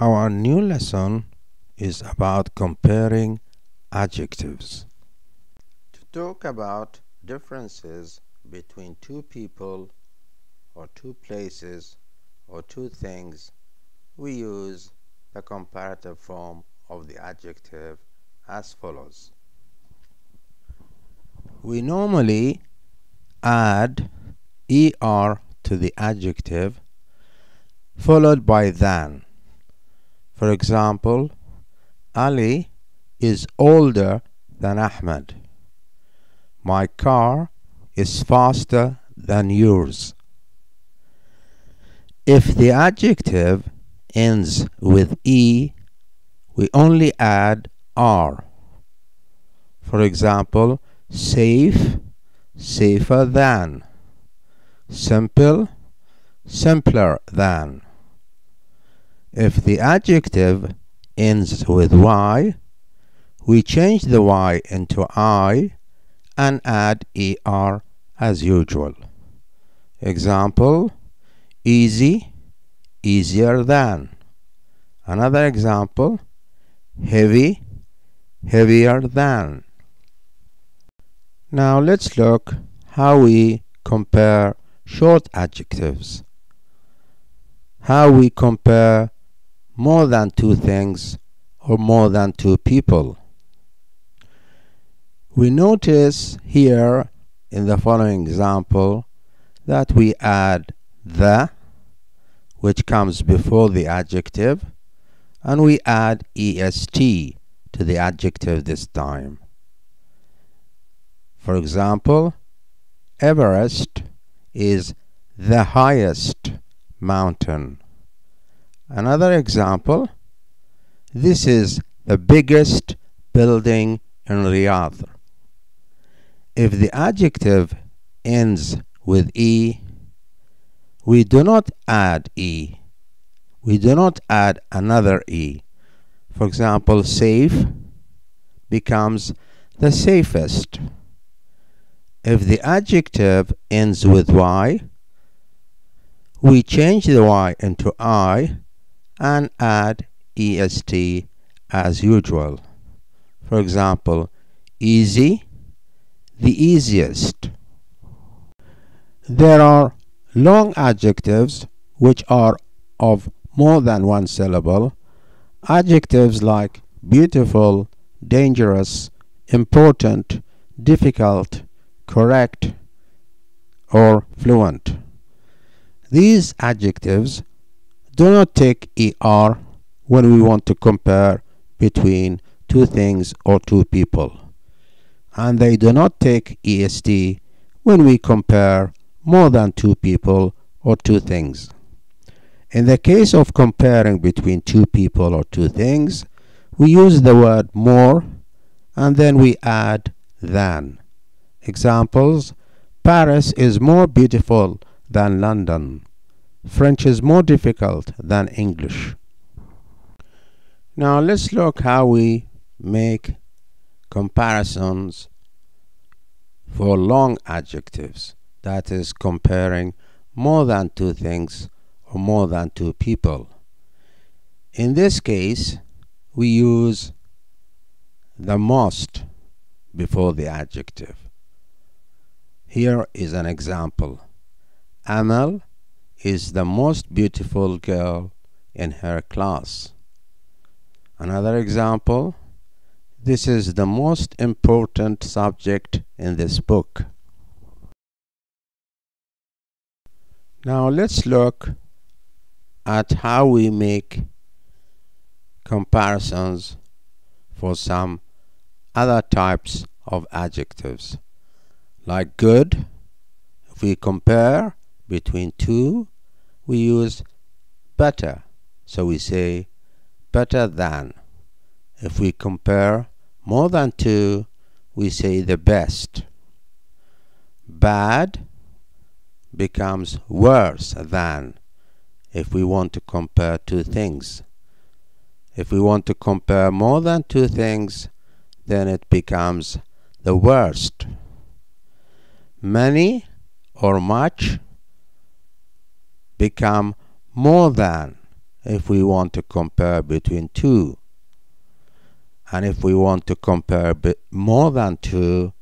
Our new lesson is about comparing adjectives. To talk about differences between two people or two places or two things, we use the comparative form of the adjective as follows. We normally add er to the adjective followed by than. For example, Ali is older than Ahmed. My car is faster than yours. If the adjective ends with e, we only add r. For example, safe, safer than. Simple, simpler than. If the adjective ends with y, we change the y into I and add er as usual. Example, easy, easier than. Another example, heavy, heavier than. Now let's look how we compare short adjectives. How we compare more than two things or more than two people. We notice here in the following example that we add the, which comes before the adjective, and we add est to the adjective this time. For example, Everest is the highest mountain. Another example, this is the biggest building in Riyadh. If the adjective ends with e, we do not add e. We do not add another e. For example, safe becomes the safest. If the adjective ends with y, we change the y into I and add est as usual. For example, easy, the easiest. There are long adjectives which are of more than one syllable. Adjectives like beautiful, dangerous, important, difficult, correct, or fluent. These adjectives do not take er when we want to compare between two things or two people, and they do not take est when we compare more than two people or two things. In the case of comparing between two people or two things, we use the word more and then we add than. Examples, Paris is more beautiful than London. French is more difficult than English. Now let's look how we make comparisons for long adjectives, that is, comparing more than two things or more than two people. In this case, we use the most before the adjective. Here is an example. Amal is the most beautiful girl in her class. Another example, this is the most important subject in this book. Now let's look at how we make comparisons for some other types of adjectives. Like good, if we compare between two, we use better. So we say better than. If we compare more than two, we say the best. Bad becomes worse than if we want to compare two things. If we want to compare more than two things, then it becomes the worst. Many or much become more than if we want to compare between two. And if we want to compare more than two,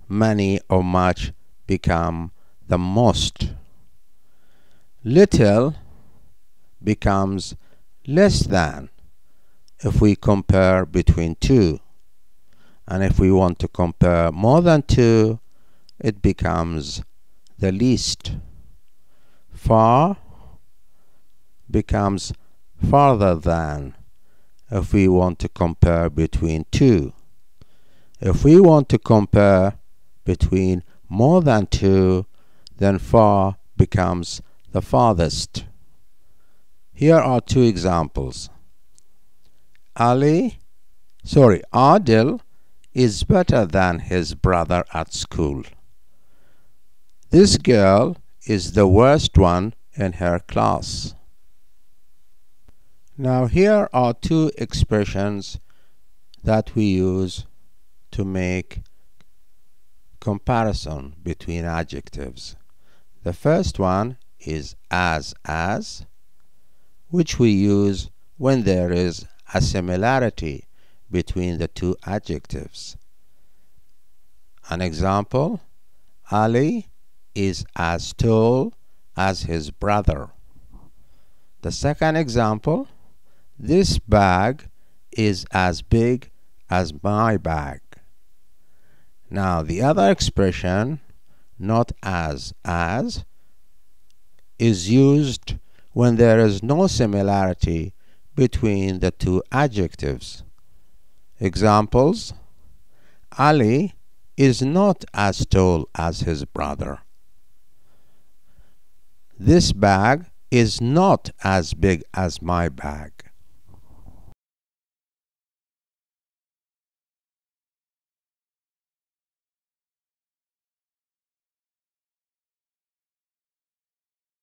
many or much become the most. Little becomes less than if we compare between two. And if we want to compare more than two, it becomes the least. Far becomes farther than if we want to compare between two. If we want to compare between more than two, then far becomes the farthest. Here are two examples. Adil is better than his brother at school. This girl is the worst one in her class. Now here are two expressions that we use to make comparison between adjectives. The first one is as, which we use when there is a similarity between the two adjectives. An example: Ali is as tall as his brother. The second example: this bag is as big as my bag. Now the other expression, not as, is used when there is no similarity between the two adjectives. Examples: Ali is not as tall as his brother. This bag is not as big as my bag.